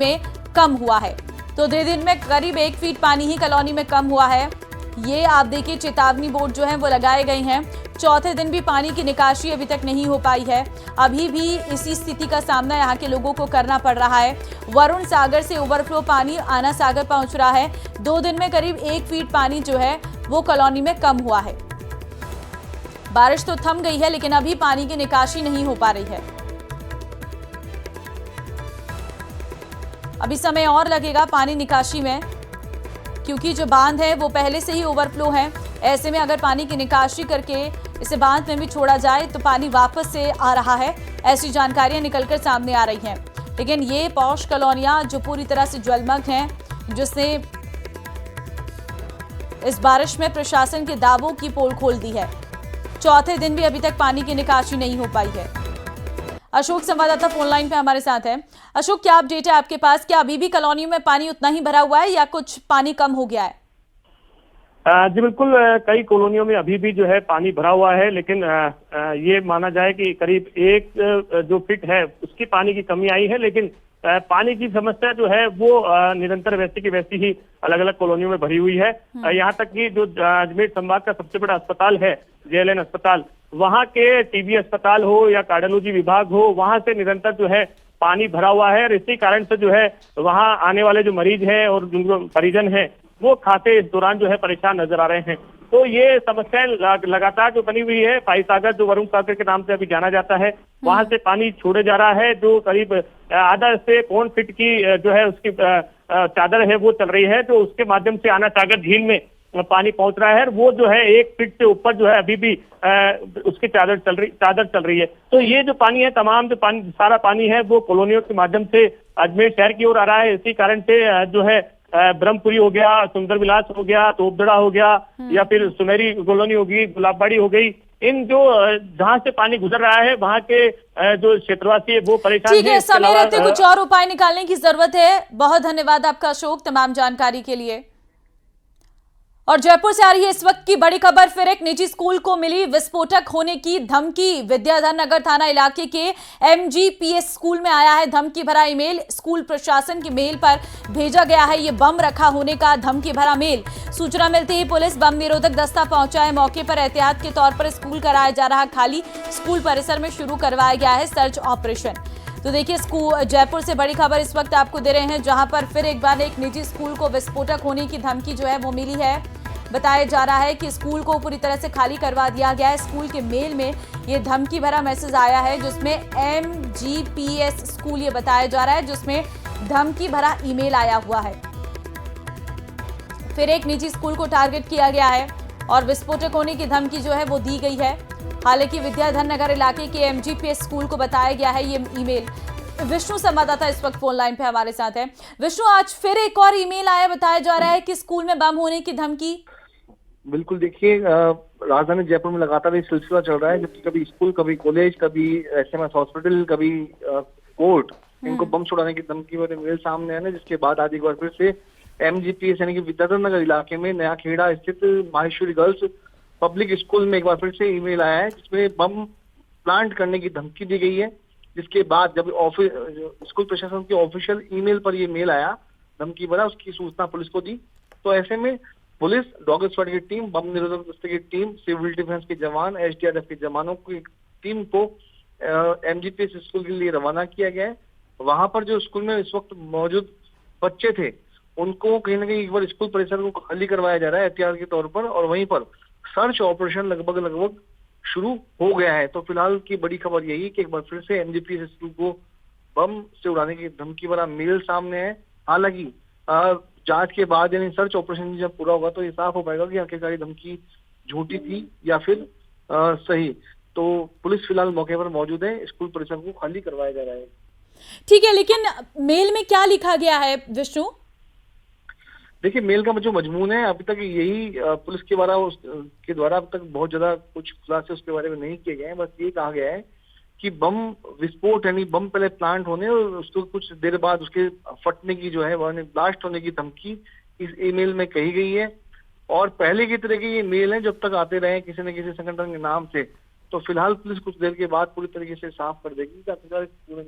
में कम हुआ है। तो 2 दिन में करीब 1 फीट पानी ही कॉलोनी में कम हुआ है। ये आप देखिए चेतावनी बोर्ड जो है वो लगाए गए हैं। चौथे दिन भी पानी की निकासी अभी तक नहीं हो पाई है। अभी भी इसी स्थिति का सामना यहाँ के लोगों को करना पड़ रहा है। वरुण सागर से ओवरफ्लो पानी आना सागर पहुंच रहा है। 2 दिन में करीब 1 फीट पानी जो है वो कॉलोनी में कम हुआ है। बारिश तो थम गई है लेकिन अभी पानी की निकासी नहीं हो पा रही है। अभी समय और लगेगा पानी निकासी में, क्योंकि जो बांध है वो पहले से ही ओवरफ्लो है। ऐसे में अगर पानी की निकासी करके इसे बांध में भी छोड़ा जाए तो पानी वापस से आ रहा है, ऐसी जानकारियां निकलकर सामने आ रही हैं। लेकिन ये पॉश कॉलोनियां जो पूरी तरह से जलमग्न हैं, जिसने इस बारिश में प्रशासन के दावों की पोल खोल दी है। चौथे दिन भी अभी तक पानी की निकासी नहीं हो पाई है। अशोक संवाददाता फोन लाइन पे हमारे साथ है। अशोक, क्या अपडेट है आपके पास? क्या अभी भी कॉलोनियों में पानी उतना ही भरा हुआ है या कुछ पानी कम हो गया है? जी बिल्कुल, कई कॉलोनियों में अभी भी जो है पानी भरा हुआ है, लेकिन ये माना जाए कि करीब 1 जो फीट है उसकी पानी की कमी आई है। लेकिन पानी की समस्या जो है वो निरंतर वैसी की वैसी ही अलग अलग कॉलोनियों में भरी हुई है। यहाँ तक कि जो अजमेर संभाग का सबसे बड़ा अस्पताल है, JLN अस्पताल, वहाँ के टीबी अस्पताल हो या कार्डियोलॉजी विभाग हो, वहाँ से निरंतर जो है पानी भरा हुआ है। और इसी कारण से जो है वहाँ आने वाले जो मरीज हैं और जो परिजन हैं वो खाते इस दौरान जो है परेशान नजर आ रहे हैं। तो ये समस्याएं लगातार जो बनी हुई है। फाई सागर, जो वरुण सागर के नाम से अभी जाना जाता है, वहां से पानी छोड़े जा रहा है। जो करीब आधा से 1 फीट की जो है उसकी चादर है वो चल रही है, जो उसके माध्यम से आना सागर झील में पानी पहुंच रहा है। वो जो है 1 फीट से ऊपर जो है अभी भी उसकी चादर चल रही है। तो ये जो पानी है, तमाम जो पानी, सारा पानी है वो कॉलोनियों के माध्यम से अजमेर शहर की ओर आ रहा है। इसी कारण से जो है ब्रह्मपुरी हो गया, सुंदर विलास हो गया, तोपदड़ा हो गया, या फिर सुनहरी कॉलोनी होगी, गुलाबबाड़ी हो गई, इन जो जहां से पानी गुजर रहा है वहां के जो क्षेत्रवासी है वो परेशान ठीक है, समय रहते कुछ और उपाय निकालने की जरूरत है। बहुत धन्यवाद आपका अशोक, तमाम जानकारी के लिए। और जयपुर से आ रही है इस वक्त की बड़ी खबर। फिर एक निजी स्कूल को मिली विस्फोटक होने की धमकी। विद्याधर नगर थाना इलाके के MGPS स्कूल में आया है धमकी भरा ईमेल। स्कूल प्रशासन की मेल पर भेजा गया है ये बम रखा होने का धमकी भरा मेल। सूचना मिलते ही पुलिस बम निरोधक दस्ता पहुंचा है मौके पर। एहतियात के तौर पर स्कूल कराया जा रहा खाली। स्कूल परिसर में शुरू करवाया गया है सर्च ऑपरेशन। तो देखिए, स्कूल जयपुर से बड़ी खबर इस वक्त आपको दे रहे हैं, जहां पर फिर एक बार एक निजी स्कूल को विस्फोटक होने की धमकी जो है वो मिली है। बताया जा रहा है कि स्कूल को पूरी तरह से खाली करवा दिया गया है। स्कूल के मेल में ये धमकी भरा मैसेज आया है, जिसमें MGPS स्कूल ये बताया जा रहा है, जिसमें धमकी भरा ईमेल आया हुआ है। फिर एक निजी स्कूल को टारगेट किया गया है और विस्फोटक होने की धमकी जो है वो दी गई है। हालांकि विद्याधर नगर इलाके के MGPS स्कूल को बताया गया है ये ईमेल। विष्णु संवाददाता इस वक्त फोन लाइन पे हमारे साथ है। विष्णु, आज फिर एक और ईमेल आया, बताया जा रहा है कि स्कूल में बम होने की धमकी। बिल्कुल, देखिए राजधानी जयपुर में लगातार ये सिलसिला चल रहा है, जबकि कभी स्कूल, कभी कॉलेज, कभी SMS हॉस्पिटल, कभी कोर्ट, इनको बम छुड़ाने की धमकी वाले मेल सामने आने, जिसके बाद आज एक बार फिर से MGPS यानी कि विद्याधर नगर इलाके में नया खेड़ा स्थित माहेश्वरी गर्ल्स पब्लिक स्कूल में एक बार फिर से ईमेल आया है, जिसमें बम प्लांट करने की धमकी दी गई है। जिसके बाद जब स्कूल प्रशासन के ऑफिशियल ईमेल पर ये मेल आया धमकी भरा, उसकी सूचना पुलिस को दी। तो ऐसे में पुलिस, डॉग स्क्वाड की टीम, बम निरोधक दस्ते की टीम, सिविल डिफेंस के जवान, SDRF के जवानों की टीम को MGPS स्कूल के लिए रवाना किया गया है। वहां पर जो स्कूल में इस वक्त मौजूद बच्चे थे उनको कहीं ना कहीं एक बार स्कूल परिसर को खाली करवाया जा रहा है एहतियात के तौर पर, और वहीं पर सर्च ऑपरेशन लगभग शुरू हो गया है। तो फिलहाल की बड़ी खबर यही कि एक बार फिर से MGPS स्कूल को बम से उड़ाने की धमकी भरा मेल सामने है। हालांकि जांच के बाद यानी सर्च ऑपरेशन जब पूरा होगा तो ये साफ हो पाएगा कि आखिरकार धमकी झूठी थी या फिर सही। तो पुलिस फिलहाल मौके पर मौजूद है, स्कूल परिसर को खाली करवाया जा रहा है। ठीक है, लेकिन मेल में क्या लिखा गया है विष्णु? देखिए, मेल का जो मजमून है अभी तक यही पुलिस के द्वारा अब तक बहुत ज्यादा कुछ खुलासे उसके बारे में नहीं किए गए हैं। बस ये कहा गया है कि बम विस्फोट यानी बम पहले प्लांट होने और उसको कुछ देर बाद उसके फटने की जो है ब्लास्ट होने की धमकी इस ईमेल में कही गई है। और पहले की तरह के ये मेल है जब तक आते रहे किसी न किसी संगठन के नाम से। तो फिलहाल पुलिस कुछ देर के बाद पूरी तरीके से साफ कर देगी कि आखिरकार मेल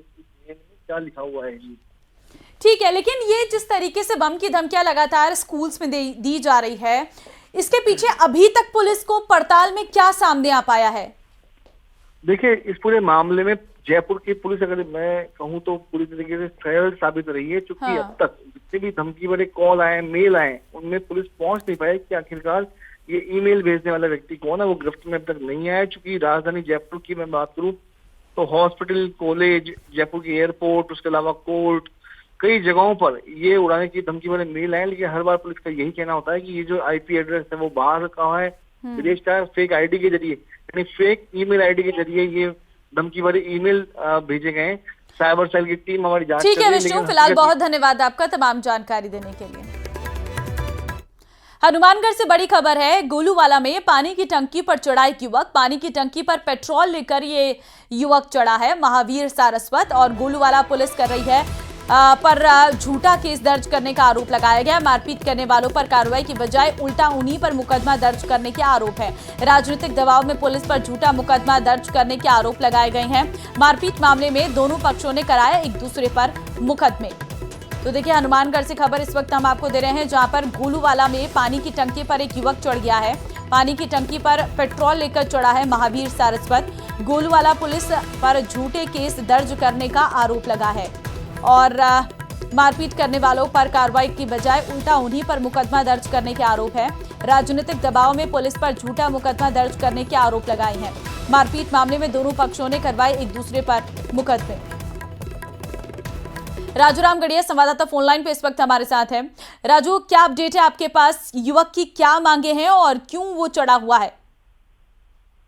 में क्या लिखा हुआ है जी। ठीक है, लेकिन ये जिस तरीके से बम की धमकियां लगातार स्कूल्स में दी जा रही है, इसके पीछे अभी तक पुलिस को पड़ताल में क्या सामने आ पाया है? देखिए, इस पूरे मामले में जयपुर की पुलिस, अगर मैं कहूँ तो पूरी तरीके से फेल साबित रही है, क्योंकि अब तक जितने भी धमकी वाले कॉल आए, मेल आए, उनमें पुलिस पहुंच नहीं पाई कि आखिरकार ये ईमेल भेजने वाला व्यक्ति कौन है। वो गिरफ्त में अब तक नहीं आया। चूंकि राजधानी जयपुर की मैं बात करूं तो हॉस्पिटल, कॉलेज, जयपुर की एयरपोर्ट, उसके अलावा कोर्ट, कई जगहों पर ये उड़ाने की धमकी वाले मेल आए, लेकिन हर बार पुलिस का यही कहना होता है कि ये जो आईपी एड्रेस है वो बाहर का है, विदेश का है, फेक आईडी के जरिए, यानी फेक ईमेल आईडी के जरिए ये धमकी वाले ईमेल भेजे गए। साइबर सेल की टीम हमारी जांच ठीक कर है रही विष्णु, फिलहाल बहुत धन्यवाद आपका तमाम जानकारी देने के लिए। हनुमानगढ़ से बड़ी खबर है। गोलूवाला में पानी की टंकी पर चढ़ा एक युवक। पानी की टंकी पर पेट्रोल लेकर ये युवक चढ़ा है। महावीर सारस्वत और गोलूवाला पुलिस कर रही है पर झूठा केस दर्ज करने का आरोप लगाया गया। मारपीट करने वालों पर कार्रवाई की बजाय उल्टा उन्हीं पर मुकदमा दर्ज करने के आरोप है। राजनीतिक दबाव में पुलिस पर झूठा मुकदमा दर्ज करने के आरोप लगाए गए हैं। मारपीट मामले में दोनों पक्षों ने कराया एक दूसरे पर मुकदमे। तो देखिए, हनुमानगढ़ से खबर इस वक्त हम आपको दे रहे हैं, जहां पर गोलूवाला में पानी की टंकी पर एक युवक चढ़ गया है। पानी की टंकी पर पेट्रोल लेकर चढ़ा है महावीर सारस्वत। गोलूवाला पुलिस पर झूठे केस दर्ज करने का आरोप लगा है और मारपीट करने वालों पर कार्रवाई की बजाय उल्टा उन्हीं पर मुकदमा दर्ज करने के आरोप है। राजनीतिक दबाव में पुलिस पर झूठा मुकदमा दर्ज करने के आरोप लगाए हैं। मारपीट मामले में दोनों पक्षों ने करवाए एक दूसरे पर मुकदमे। राजू रामगढ़िया संवाददाता फोनलाइन पे इस वक्त हमारे साथ है। राजू, क्या अपडेट है आपके पास? युवक की क्या मांगे हैं और क्यों वो चढ़ा हुआ है?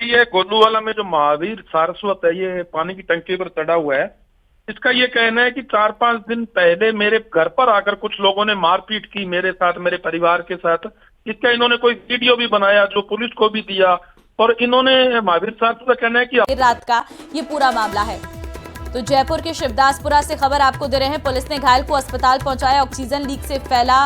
ये गोलूवाला में जो महावीर सारस्वत है, ये पानी की टंकी पर चढ़ा हुआ है। इसका ये कहना है कि 4-5 दिन पहले मेरे घर पर आकर कुछ लोगों ने मारपीट की मेरे साथ, मेरे परिवार के साथ। इसका इन्होंने कोई वीडियो भी बनाया जो पुलिस को भी दिया और इन्होंने महावीर सारस्वत का कहना है कि रात का ये पूरा मामला है। तो जयपुर के शिवदासपुरा से खबर आपको दे रहे हैं। पुलिस ने घायल को अस्पताल पहुंचाया। ऑक्सीजन लीक से फैला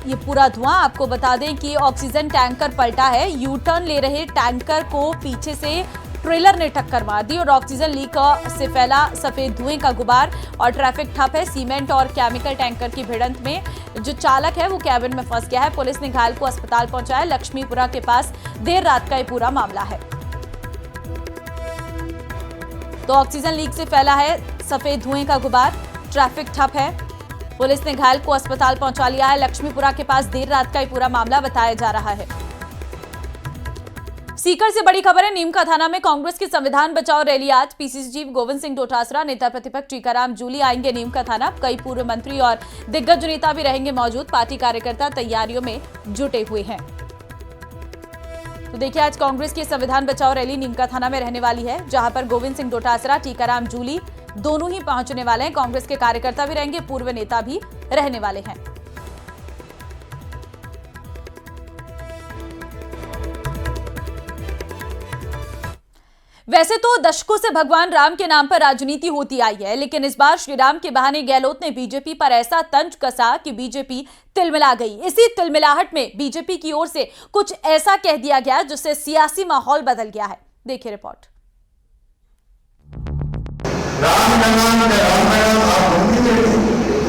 ये पूरा धुआं। आपको बता दें कि ऑक्सीजन टैंकर पलटा है। यू टर्न ले रहे टैंकर को पीछे से ट्रेलर ने टक्कर मार दी और ऑक्सीजन लीक से फैला सफेद धुएं का गुबार और ट्रैफिक ठप है। सीमेंट और केमिकल टैंकर की भिड़ंत में जो चालक है वो कैबिन में फंस गया है। पुलिस ने घायल को अस्पताल पहुंचाया। लक्ष्मीपुरा के पास देर रात का ये पूरा मामला है। तो ऑक्सीजन लीक से फैला है सफेद धुएं का गुबार, ट्रैफिक ठप है। पुलिस ने घायल को अस्पताल पहुंचा लिया है। लक्ष्मीपुरा के पास देर रात का ये पूरा मामला बताया जा रहा है। सीकर से बड़ी खबर है। नीमका थाना में कांग्रेस की संविधान बचाओ रैली आज। पीसीसी चीफ गोविंद सिंह डोटासरा, नेता प्रतिपक्ष टीकाराम जूली आएंगे नीमका थाना। कई पूर्व मंत्री और दिग्गज नेता भी रहेंगे मौजूद। पार्टी कार्यकर्ता तैयारियों में जुटे हुए हैं। तो देखिए, आज कांग्रेस की संविधान बचाओ रैली नीमका थाना में रहने वाली है, जहां पर गोविंद सिंह डोटासरा, टीकाराम जूली दोनों ही पहुंचने वाले हैं। कांग्रेस के कार्यकर्ता भी रहेंगे, पूर्व नेता भी रहने वाले हैं। वैसे तो दशकों से भगवान राम के नाम पर राजनीति होती आई है, लेकिन इस बार श्री राम के बहाने गहलोत ने बीजेपी पर ऐसा तंज कसा कि बीजेपी तिलमिला गई। इसी तिलमिलाहट में बीजेपी की ओर से कुछ ऐसा कह दिया गया जिससे सियासी माहौल बदल गया है। देखिए रिपोर्ट।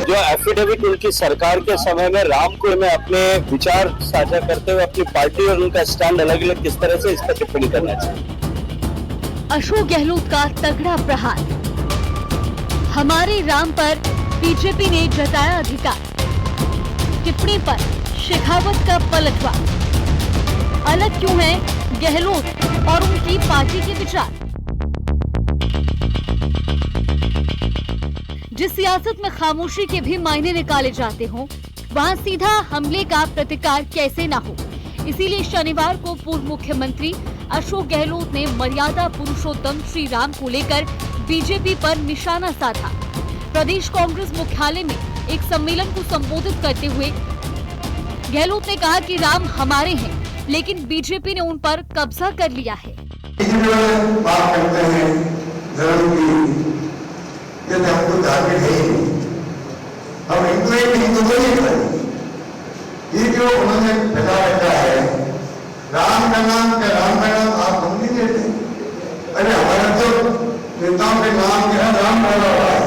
जो एफिडेविट उनकी सरकार के समय में राम को में अपने विचार साझा करते हुए अपनी पार्टी और उनका स्टैंड अलग अलग किस तरह से इस पर टिप्पणी करना चाहिए। अशोक गहलोत का तगड़ा प्रहार। हमारे राम पर बीजेपी ने जताया अधिकार। टिप्पणी पर शेखावत का पलटवार। अलग क्यों है गहलोत और उनकी पार्टी के विचार? जिस सियासत में खामोशी के भी मायने निकाले जाते हों, वहां सीधा हमले का प्रतिकार कैसे ना हो। इसीलिए शनिवार को पूर्व मुख्यमंत्री अशोक गहलोत ने मर्यादा पुरुषोत्तम श्री राम को लेकर बीजेपी पर निशाना साधा। प्रदेश कांग्रेस मुख्यालय में एक सम्मेलन को संबोधित करते हुए गहलोत ने कहा कि राम हमारे हैं, लेकिन बीजेपी ने उन पर कब्जा कर लिया है। बात करते हैं धर्म की, ये हमको धार्मिक है ही नहीं। हम हिंदू को नहीं करेंगे। ये जो उन्होंने फैला रखा है, राम का नाम आप हम नहीं देते। अरे हमारे तो नेताओं के नाम क्या राम बोला हुआ है।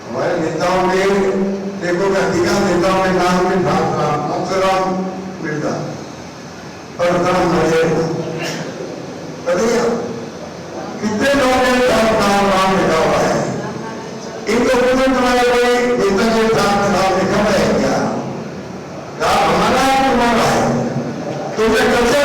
हमारे नेताओं ने देखो मैं अधिकांश नेताओं के नाम में नाम मिलता और नाम मरेगा कितने लोगों ने नाम लिखा हुआ है इनको तुम्हारे कोई नेता के नाम लिखा हुआ है क्या हमारा तुम्हारा है तुम्हें कब्जा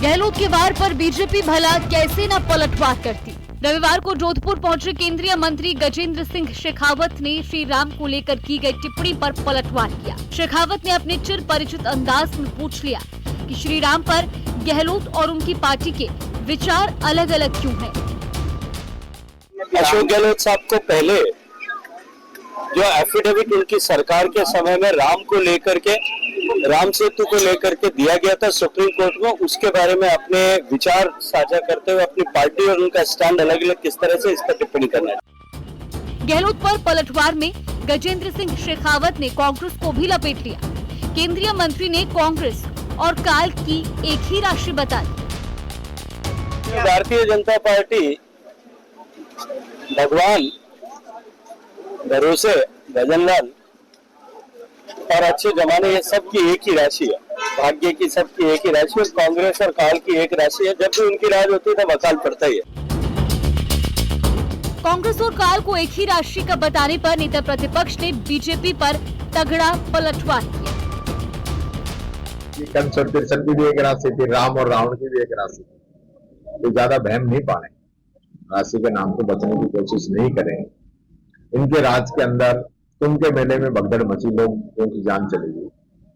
गहलोत के वार पर बीजेपी भला कैसे न पलटवार करती। रविवार को जोधपुर पहुंचे केंद्रीय मंत्री गजेंद्र सिंह शेखावत ने श्री राम को लेकर की गई टिप्पणी पर पलटवार किया। शेखावत ने अपने चिर परिचित अंदाज में पूछ लिया कि श्री राम पर गहलोत और उनकी पार्टी के विचार अलग अलग क्यों हैं। अशोक गहलोत साहब को पहले जो एफिडेविट उनकी सरकार के समय में राम सेतु को लेकर के दिया गया था सुप्रीम कोर्ट में, उसके बारे में अपने विचार साझा करते हुए अपनी पार्टी और उनका स्टैंड अलग अलग किस तरह से इस पर टिप्पणी करना है। गहलोत पर पलटवार में गजेंद्र सिंह शेखावत ने कांग्रेस को भी लपेट लिया। केंद्रीय मंत्री ने कांग्रेस और काल की एक ही राशि बता दी। भारतीय जनता पार्टी भगवान, भरोसे, भजनलाल और अच्छे जमाने, ये सबकी एक ही राशि है। भाग्य की सबकी एक ही राशि है। कांग्रेस और काल की एक राशि है। जब भी उनकी राज होती है तब अकाल पड़ता ही है। कांग्रेस और काल को एक ही राशि का बताने पर नेता प्रतिपक्ष ने बीजेपी पर तगड़ा पलटवार किया। कंस की भी एक राशि थी, राम और रावण की भी एक राशि थी। तो ज्यादा बहम नहीं पाने, राशि के नाम को बचने की कोशिश नहीं करें। इनके राज के अंदर कुंभ के मेले में भगदड़ मची, लोगों की जान चली गई।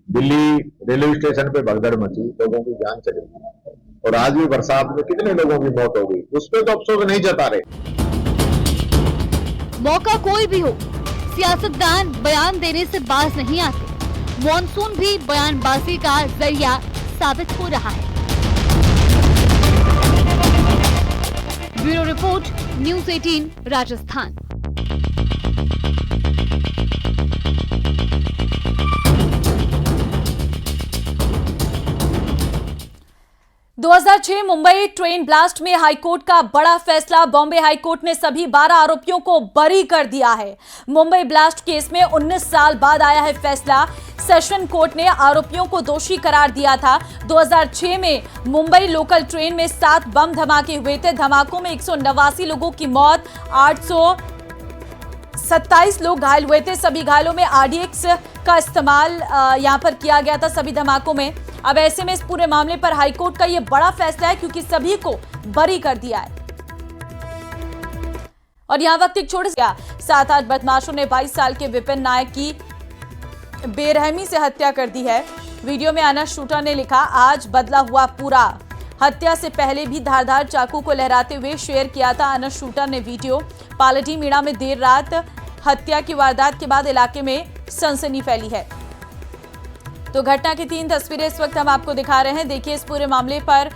दिल्ली रेलवे स्टेशन पे भगदड़ मची, लोगों की जान चली गई। और आज भी बरसात में कितने लोगों की मौत हो गई, उस पर तो अफसोस नहीं जता रहे। मौका कोई भी हो, सियासतदान बयान देने से बाज नहीं आते। मॉनसून भी बयानबाजी का जरिया साबित हो रहा है। Bureau report, news 18 Rajasthan. 2006 Mumbai train blast में हाईकोर्ट का बड़ा फैसला। बॉम्बे हाईकोर्ट ने सभी 12 आरोपियों को बरी कर दिया है। मुंबई ब्लास्ट केस में 19 साल बाद आया है फैसला। सेशन कोर्ट ने आरोपियों को दोषी करार दिया था। 2006 में मुंबई लोकल ट्रेन में 7 बम धमाके हुए थे। धमाकों में 189 लोगों की मौत, 827 लोग घायल हुए थे। सभी घायलों में आरडीएक्स का इस्तेमाल यहां पर किया गया था सभी धमाकों में। अब ऐसे में इस पूरे मामले पर हाईकोर्ट का यह बड़ा फैसला है क्योंकि सभी को बरी कर दिया है। और यहां वक्त एक छोटे से 7-8 बदमाशों ने 22 साल के विपिन नायक की बेरहमी से हत्या कर दी है। वीडियो में अनस शूटर ने लिखा, आज बदला हुआ पूरा। हत्या से पहले भी धारदार चाकू को लहराते हुए शेयर किया था अनस शूटर ने वीडियो। पालड़ी मीणा में देर रात हत्या की वारदात के बाद इलाके में सनसनी फैली है। तो घटना की 3 तस्वीरें इस वक्त हम आपको दिखा रहे हैं। देखिए, इस पूरे मामले पर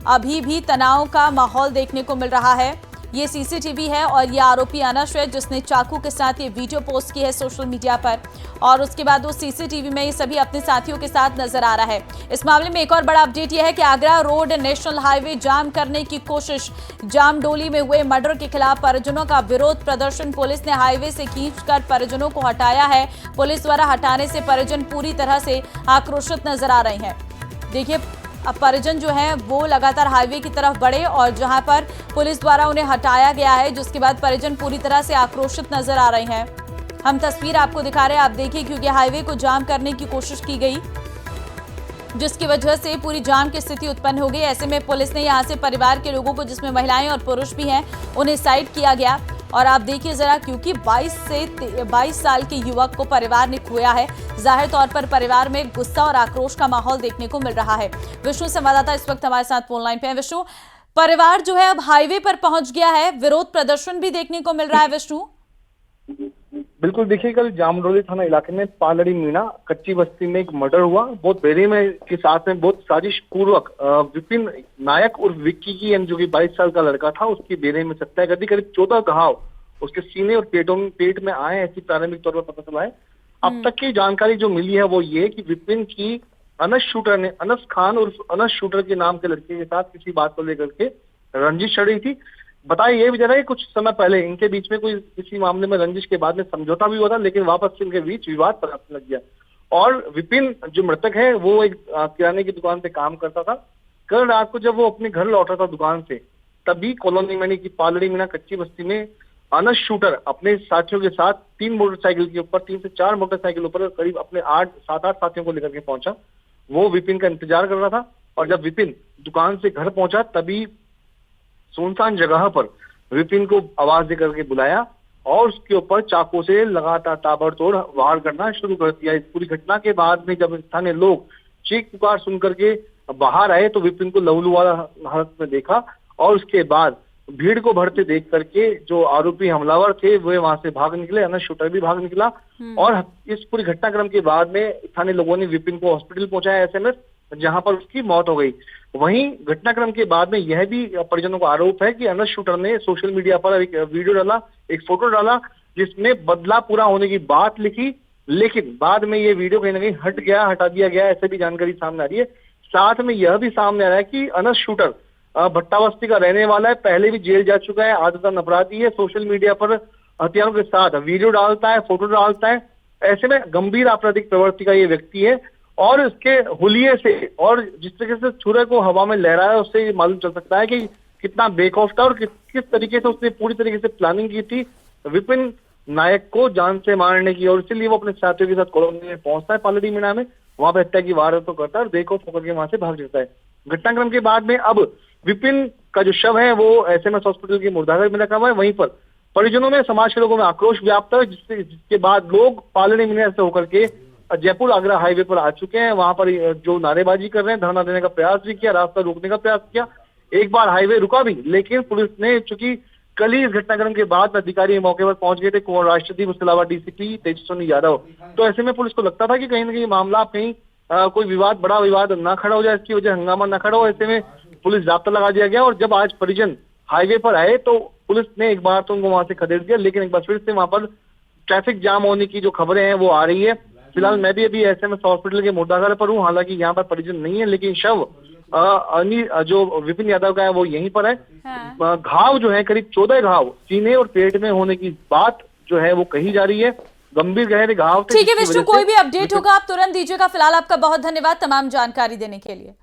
अभी भी तनाव का माहौल देखने को मिल रहा है। ये सीसीटीवी है और ये आरोपी अनस है जिसने चाकू के साथ ये वीडियो पोस्ट की है सोशल मीडिया पर, और उसके बाद वो सीसीटीवी में ये सभी अपने साथियों के साथ नजर आ रहा है। इस मामले में एक और बड़ा अपडेट यह है कि आगरा रोड नेशनल हाईवे जाम करने की कोशिश। जामडोली में हुए मर्डर के खिलाफ परिजनों का विरोध प्रदर्शन। पुलिस ने हाईवे से खींचकर परिजनों को हटाया है। पुलिस द्वारा हटाने से परिजन पूरी तरह से आक्रोशित नजर आ रहे हैं। देखिए, अब परिजन जो हैं वो लगातार हाईवे की तरफ बढ़े और जहां पर पुलिस द्वारा उन्हें हटाया गया है, जिसके बाद परिजन पूरी तरह से आक्रोशित नजर आ रहे हैं। हम तस्वीर आपको दिखा रहे हैं, आप देखिए, क्योंकि हाईवे को जाम करने की कोशिश की गई जिसकी वजह से पूरी जाम की स्थिति उत्पन्न हो गई। ऐसे में पुलिस ने यहां से परिवार के लोगों को, जिसमें महिलाएं और पुरुष भी हैं, उन्हें साइड किया गया। और आप देखिए जरा, क्योंकि 22 साल के युवक को परिवार ने खोया है, जाहिर तौर पर परिवार में गुस्सा और आक्रोश का माहौल देखने को मिल रहा है। विष्णु संवाददाता इस वक्त हमारे साथ फोन लाइन पे है। विष्णु, परिवार जो है अब हाईवे पर पहुंच गया है, विरोध प्रदर्शन भी देखने को मिल रहा है। विष्णु, बिल्कुल, देखिए, कल जामडोली थाना इलाके में पालड़ी मीणा कच्ची बस्ती में एक मर्डर हुआ। बहुत बेरहमी के साथ में, बहुत साजिश पूर्वक विपिन नायक और विक्की की, जो कि 22 साल का लड़का था, उसकी बेरहमी में हत्या कर दी। करीब 14 घाव उसके सीने और पेट में आए, ऐसी प्रारंभिक तौर पर पता चला है। अब तक की जानकारी जो मिली है वो ये कि विपिन की अनस शूटर ने, अनस खान और अनस शूटर के नाम के लड़के के साथ किसी बात को लेकर के रंजिश चढ़ी थी, बताया ये भी जा रहा है कि कुछ समय पहले इनके बीच में कोई किसी मामले में रंजिश के बाद में समझौता भी हुआ था, लेकिन वापस से इनके बीच विवाद पनपने लग गया। और विपिन जो मृतक है वो एक किराने की दुकान पे काम करता था। कल रात को जब वो अपने घर लौटा था दुकान से, तभी कॉलोनी में की पालड़ी मीना कच्ची बस्ती में अनस शूटर अपने साथियों के साथ 3 मोटरसाइकिल के ऊपर 3 से 4 मोटरसाइकिल ऊपर करीब अपने 7-8 साथियों को लेकर के पहुंचा। वो विपिन का इंतजार कर रहा था और जब विपिन दुकान से घर पहुंचा तभी सुनसान जगह पर विपिन को आवाज देकर के बुलाया और उसके ऊपर चाकू से लगातार ताबड़तोड़ वार करना शुरू कर दिया। इस पूरी घटना के बाद में जब स्थानीय लोग चीख पुकार सुन करके बाहर आए तो विपिन को लहूलुहान हालत में देखा और उसके बाद भीड़ को बढ़ते देख करके जो आरोपी हमलावर थे वो वहां से भाग निकले, अनस शूटर भी भाग निकला। और इस पूरी घटनाक्रम के बाद में स्थानीय लोगों ने विपिन को हॉस्पिटल पहुंचाया SMS, जहां पर उसकी मौत हो गई। वहीं घटनाक्रम के बाद में यह भी परिजनों का आरोप है कि अनस शूटर ने सोशल मीडिया पर एक वीडियो डाला, एक फोटो डाला जिसमें बदला पूरा होने की बात लिखी, लेकिन बाद में ये वीडियो कहीं ना कहीं हटा दिया गया, ऐसे भी जानकारी सामने आ रही है। साथ में यह भी सामने आ रहा है कि अनस शूटर भट्टा बस्ती का रहने वाला है, पहले भी जेल जा चुका है, आदतन अपराधी है, सोशल मीडिया पर हथियारों के साथ वीडियो डालता है, फोटो डालता है। ऐसे में गंभीर आपराधिक प्रवृत्ति का ये व्यक्ति है और इसके हुलिये से और जिस तरीके से छुरे को हवा में लहराया है उससे मालूम चल सकता है कि कितना बेखौफ था और किस तरीके से उसने पूरी तरीके से प्लानिंग की थी विपिन नायक को जान से मारने की। और इसीलिए वो अपने साथियों के साथ कॉलोनी में पहुंचता है पालड़ी मीना में, वहां पर हत्या की वारदात तो करता है और बेखौफ होकर के वहां से भाग जाता है। घटनाक्रम के बाद में अब विपिन का जो शव है वो SMS हॉस्पिटल के मुर्दाघर में रखा हुआ है। वहीं पर परिजनों में, समाज के लोगों में आक्रोश व्याप्त है, जिसके बाद लोग पालड़ी मीना से होकर के जयपुर आगरा हाईवे पर आ चुके हैं। वहां पर जो नारेबाजी कर रहे हैं, धरना देने का प्रयास भी किया, रास्ता रोकने का प्रयास किया, एक बार हाईवे रुका भी, लेकिन पुलिस ने, चूंकि कल ही इस घटनाक्रम के बाद अधिकारी मौके पर पहुंच गए थे, कुंवर राष्ट्रदीप, उसके अलावा DCP तेजस्वी यादव, तो ऐसे में पुलिस को लगता था कि कहीं ना कहीं मामला कहीं कोई विवाद, बड़ा विवाद ना खड़ा हो जाए, इसकी वजह हंगामा ना खड़ा हो। ऐसे में पुलिस जाब्ता लगा दिया गया और जब आज परिजन हाईवे पर आए तो पुलिस ने एक बार तो उनको वहां से खदेड़ दिया, लेकिन एक बार फिर से वहां पर ट्रैफिक जाम होने की जो खबरें हैं वो आ रही है। फिलहाल मैं भी अभी SMS हॉस्पिटल के मुर्दाघर पर हूँ, हालांकि यहाँ पर परिजन नहीं है, लेकिन शव जो विपिन यादव का है वो यहीं पर है। हाँ। घाव जो है करीब 14 घाव सीने और पेट में होने की बात जो है वो कही जा रही है, गंभीर गहरे घाव थे। ठीक है विष्णु, कोई भी अपडेट होगा आप तुरंत दीजिएगा। फिलहाल आपका बहुत धन्यवाद तमाम जानकारी देने के लिए।